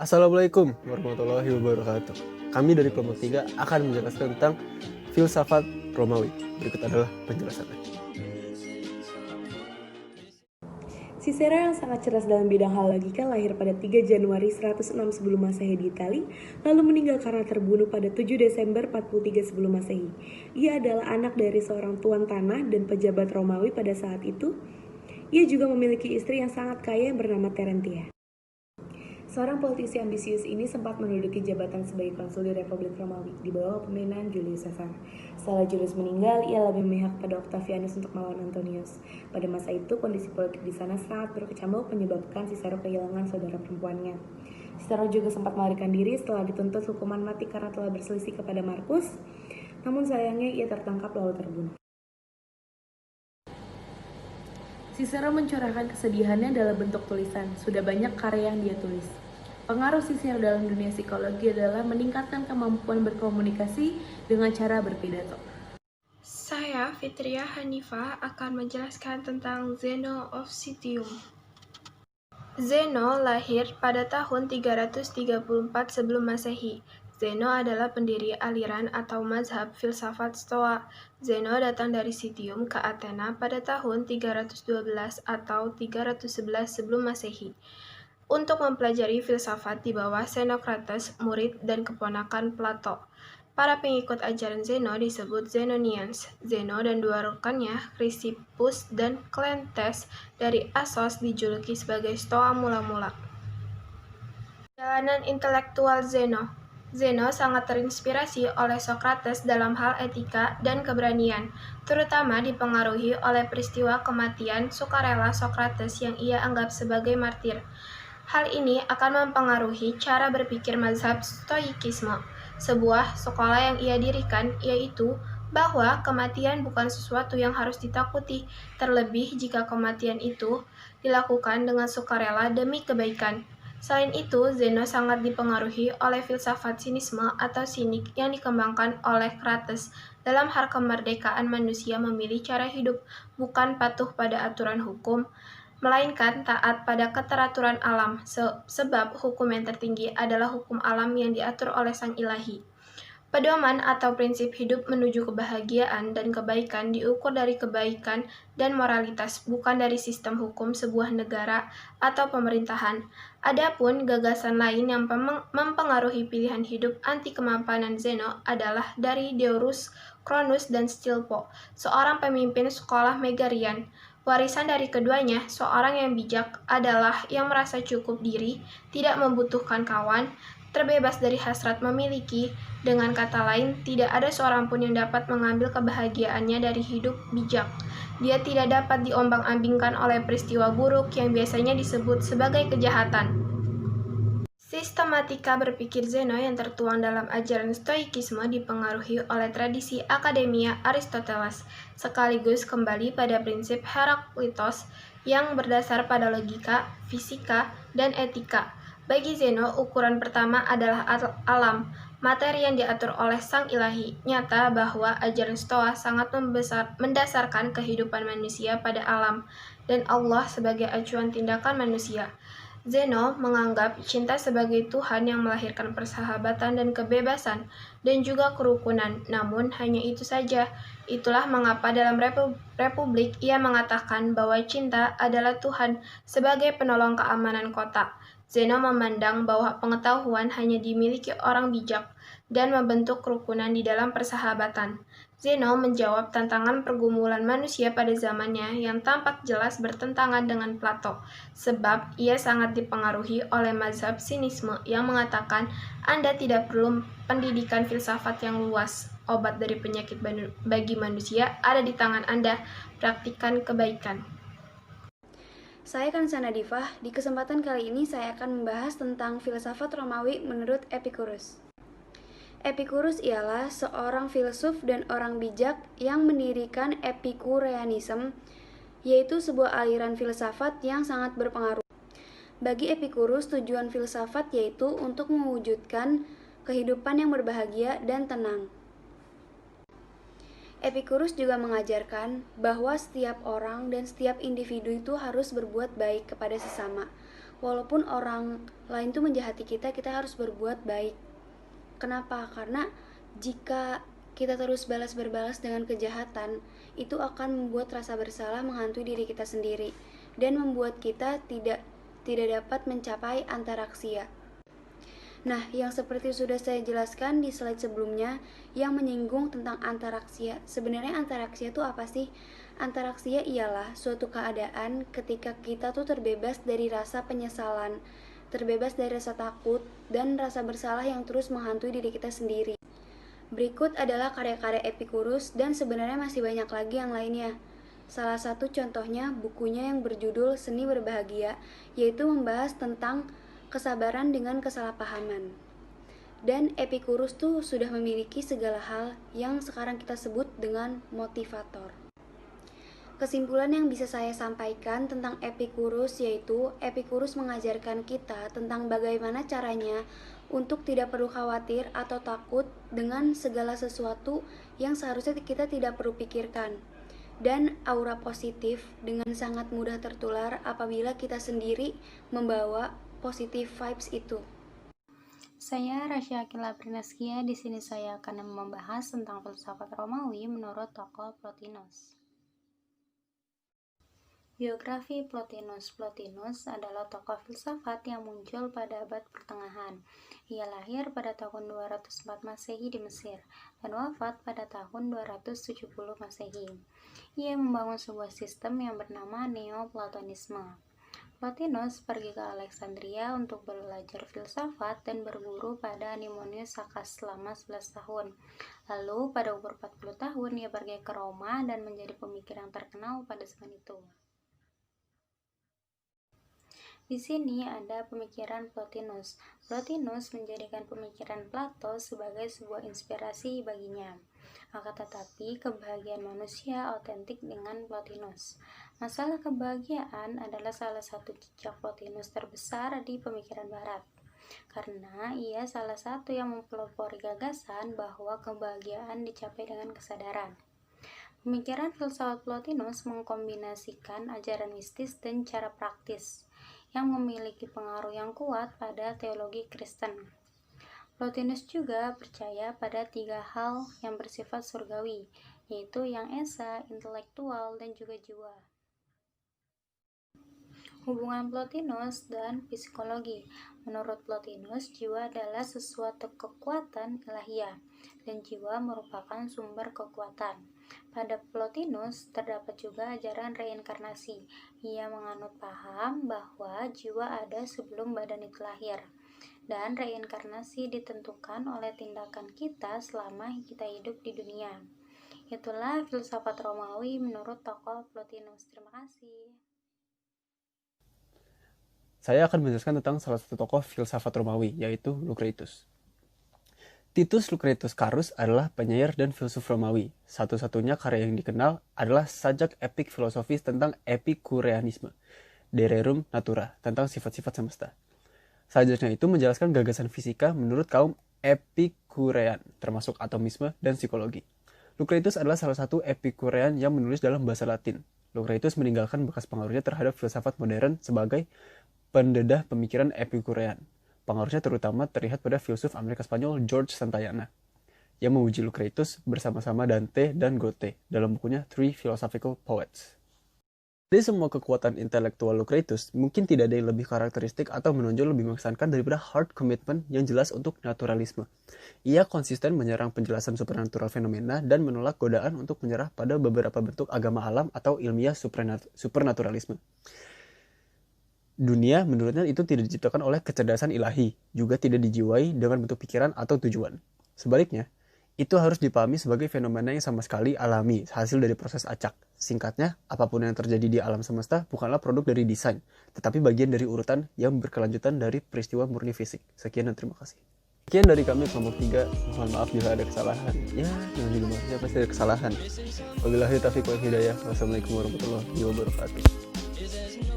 Assalamualaikum warahmatullahi wabarakatuh. Kami dari kelompok 3 akan menjelaskan tentang filsafat Romawi. Berikut adalah penjelasannya. Cicero yang sangat cerdas dalam bidang hal logika lahir pada 3 Januari 106 sebelum Masehi di Itali, lalu meninggal karena terbunuh pada 7 Desember 43 sebelum Masehi. Ia adalah anak dari seorang tuan tanah dan pejabat Romawi pada saat itu. Ia juga memiliki istri yang sangat kaya yang bernama Terentia. Seorang politisi ambisius ini sempat menduduki jabatan sebagai konsul di Republik Romawi di bawah pemerintahan Julius Caesar. Setelah Julius meninggal, ia lebih memihak pada Octavianus untuk melawan Antonius. Pada masa itu, kondisi politik di sana sangat berkecamuk menyebabkan Cicero kehilangan saudara perempuannya. Cicero juga sempat melarikan diri setelah dituntut hukuman mati karena telah berselisih kepada Markus. Namun sayangnya ia tertangkap lalu terbunuh. Cicero mencurahkan kesedihannya dalam bentuk tulisan. Sudah banyak karya yang dia tulis. Pengaruh Cicero dalam dunia psikologi adalah meningkatkan kemampuan berkomunikasi dengan cara berpidato. Saya, Fitria Hanifah, akan menjelaskan tentang Zeno of Citium. Zeno lahir pada tahun 334 sebelum Masehi. Zeno adalah pendiri aliran atau mazhab filsafat Stoa. Zeno datang dari Citium ke Athena pada tahun 312 atau 311 sebelum Masehi untuk mempelajari filsafat di bawah Xenocrates, murid dan keponakan Plato. Para pengikut ajaran Zeno disebut Zenonians. Zeno dan dua rekannya, Chrysippus dan Cleanthes dari Assos dijuluki sebagai Stoa mula-mula. Perjalanan intelektual Zeno. Zeno sangat terinspirasi oleh Socrates dalam hal etika dan keberanian, terutama dipengaruhi oleh peristiwa kematian sukarela Socrates yang ia anggap sebagai martir. Hal ini akan mempengaruhi cara berpikir mazhab Stoikisme, sebuah sekolah yang ia dirikan, yaitu bahwa kematian bukan sesuatu yang harus ditakuti, terlebih jika kematian itu dilakukan dengan sukarela demi kebaikan. Selain itu, Zeno sangat dipengaruhi oleh filsafat sinisme atau sinik yang dikembangkan oleh Krates dalam hal kemerdekaan manusia memilih cara hidup, bukan patuh pada aturan hukum, melainkan taat pada keteraturan alam, sebab hukum yang tertinggi adalah hukum alam yang diatur oleh Sang Ilahi. Pedoman atau prinsip hidup menuju kebahagiaan dan kebaikan diukur dari kebaikan dan moralitas, bukan dari sistem hukum sebuah negara atau pemerintahan. Adapun gagasan lain yang mempengaruhi pilihan hidup anti kemapanan Zeno adalah dari Deurus, Cronus, dan Stilpo, seorang pemimpin sekolah Megarian. Warisan dari keduanya, seorang yang bijak adalah yang merasa cukup diri, tidak membutuhkan kawan, terbebas dari hasrat memiliki. Dengan kata lain, tidak ada seorang pun yang dapat mengambil kebahagiaannya dari hidup bijak. Dia tidak dapat diombang-ambingkan oleh peristiwa buruk yang biasanya disebut sebagai kejahatan. Sistematika berpikir Zeno yang tertuang dalam ajaran Stoikisme dipengaruhi oleh tradisi akademia Aristoteles, sekaligus kembali pada prinsip Heraklitos yang berdasar pada logika, fisika, dan etika. Bagi Zeno, ukuran pertama adalah alam, materi yang diatur oleh Sang Ilahi. Nyata bahwa ajaran Stoa sangat mendasarkan kehidupan manusia pada alam dan Allah sebagai acuan tindakan manusia. Zeno menganggap cinta sebagai Tuhan yang melahirkan persahabatan dan kebebasan, dan juga kerukunan. Namun, hanya itu saja. Itulah mengapa dalam Republik ia mengatakan bahwa cinta adalah Tuhan sebagai penolong keamanan kota. Zeno memandang bahwa pengetahuan hanya dimiliki orang bijak dan membentuk kerukunan di dalam persahabatan. Zeno menjawab tantangan pergumulan manusia pada zamannya yang tampak jelas bertentangan dengan Plato, sebab ia sangat dipengaruhi oleh mazhab sinisme yang mengatakan Anda tidak perlu pendidikan filsafat yang luas. Obat dari penyakit bagi manusia ada di tangan Anda. Praktikkan kebaikan. Saya Kansana Divah. Di kesempatan kali ini saya akan membahas tentang filsafat Romawi menurut Epicurus. Epicurus ialah seorang filsuf dan orang bijak yang mendirikan Epicureanism, yaitu sebuah aliran filsafat yang sangat berpengaruh. Bagi Epicurus, tujuan filsafat yaitu untuk mewujudkan kehidupan yang berbahagia dan tenang. Epicurus juga mengajarkan bahwa setiap orang dan setiap individu itu harus berbuat baik kepada sesama, Walaupun orang lain tuh menjahati kita harus berbuat baik. Kenapa? Karena jika kita terus berbalas dengan kejahatan, itu akan membuat rasa bersalah menghantui diri kita sendiri dan membuat kita tidak dapat mencapai antaraksia. Nah, yang seperti sudah saya jelaskan di slide sebelumnya yang menyinggung tentang antaraksia. Sebenarnya antaraksia itu apa sih? Antaraksia ialah suatu keadaan ketika kita tuh terbebas dari rasa penyesalan, terbebas dari rasa takut, dan rasa bersalah yang terus menghantui diri kita sendiri. Berikut adalah karya-karya Epicurus dan sebenarnya masih banyak lagi yang lainnya. Salah satu contohnya bukunya yang berjudul Seni Berbahagia, yaitu membahas tentang kesabaran dengan kesalahpahaman. Dan Epicurus tuh sudah memiliki segala hal yang sekarang kita sebut dengan motivator. Kesimpulan yang bisa saya sampaikan tentang Epicurus yaitu Epicurus mengajarkan kita tentang bagaimana caranya untuk tidak perlu khawatir atau takut dengan segala sesuatu yang seharusnya kita tidak perlu pikirkan. Dan aura positif dengan sangat mudah tertular apabila kita sendiri membawa positive vibes itu. Saya Rasya Akila Prinaskia. Di sini saya akan membahas tentang filsafat Romawi menurut tokoh Plotinus. Biografi Plotinus. Plotinus adalah tokoh filsafat yang muncul pada abad pertengahan. Ia lahir pada tahun 204 Masehi di Mesir dan wafat pada tahun 270 Masehi. Ia membangun sebuah sistem yang bernama Neoplatonisme. Plotinus pergi ke Alexandria untuk belajar filsafat dan berguru pada Antimonius Sakas selama 11 tahun. Lalu pada umur 40 tahun ia pergi ke Roma dan menjadi pemikir yang terkenal pada zaman itu. Di sini ada pemikiran Plotinus. Plotinus menjadikan pemikiran Plato sebagai sebuah inspirasi baginya. Akan tetapi, kebahagiaan manusia otentik dengan Plotinus. Masalah kebahagiaan adalah salah satu jejak Plotinus terbesar di pemikiran Barat, karena ia salah satu yang mempelopori gagasan bahwa kebahagiaan dicapai dengan kesadaran. Pemikiran filsafat Plotinus mengkombinasikan ajaran mistis dan cara praktis yang memiliki pengaruh yang kuat pada teologi Kristen. Plotinus juga percaya pada 3 hal yang bersifat surgawi, yaitu yang esa, intelektual, dan juga jiwa. Hubungan Plotinus dan psikologi. Menurut Plotinus, jiwa adalah sesuatu kekuatan ilahiyah, dan jiwa merupakan sumber kekuatan. Pada Plotinus, terdapat juga ajaran reinkarnasi. Ia menganut paham bahwa jiwa ada sebelum badan itu lahir, dan reinkarnasi ditentukan oleh tindakan kita selama kita hidup di dunia. Itulah filsafat Romawi menurut tokoh Plotinus. Terima kasih. Saya akan menjelaskan tentang salah satu tokoh filsafat Romawi, yaitu Lucretius. Titus Lucretius Carus adalah penyair dan filsuf Romawi. Satu-satunya karya yang dikenal adalah sajak epik filosofis tentang Epikureanisme, De Rerum Natura, tentang sifat-sifat semesta. Sajaknya itu menjelaskan gagasan fisika menurut kaum Epikurean, termasuk atomisme dan psikologi. Lucretius adalah salah satu Epikurean yang menulis dalam bahasa Latin. Lucretius meninggalkan bekas pengaruhnya terhadap filsafat modern sebagai pendedah pemikiran Epikurean. Pengaruhnya terutama terlihat pada filsuf Amerika Spanyol George Santayana, yang memuji Lucretius bersama-sama Dante dan Goethe dalam bukunya Three Philosophical Poets. Dari semua kekuatan intelektual Lucretius, mungkin tidak ada yang lebih karakteristik atau menonjol lebih mengesankan daripada hard commitment yang jelas untuk naturalisme. Ia konsisten menyerang penjelasan supernatural fenomena dan menolak godaan untuk menyerah pada beberapa bentuk agama alam atau ilmiah supernaturalisme. Dunia menurutnya itu tidak diciptakan oleh kecerdasan ilahi, juga tidak dijiwai dengan bentuk pikiran atau tujuan. Sebaliknya, itu harus dipahami sebagai fenomena yang sama sekali alami, hasil dari proses acak. Singkatnya, apapun yang terjadi di alam semesta bukanlah produk dari desain, tetapi bagian dari urutan yang berkelanjutan dari peristiwa murni fisik. Sekian dan terima kasih. Sekian dari kami kelompok 3. Mohon maaf bila ada kesalahan. Ya, jangan juga maksudnya pasti ada kesalahan. Wabillahi taufiq wal hidayah. Wassalamualaikum warahmatullahi wabarakatuh.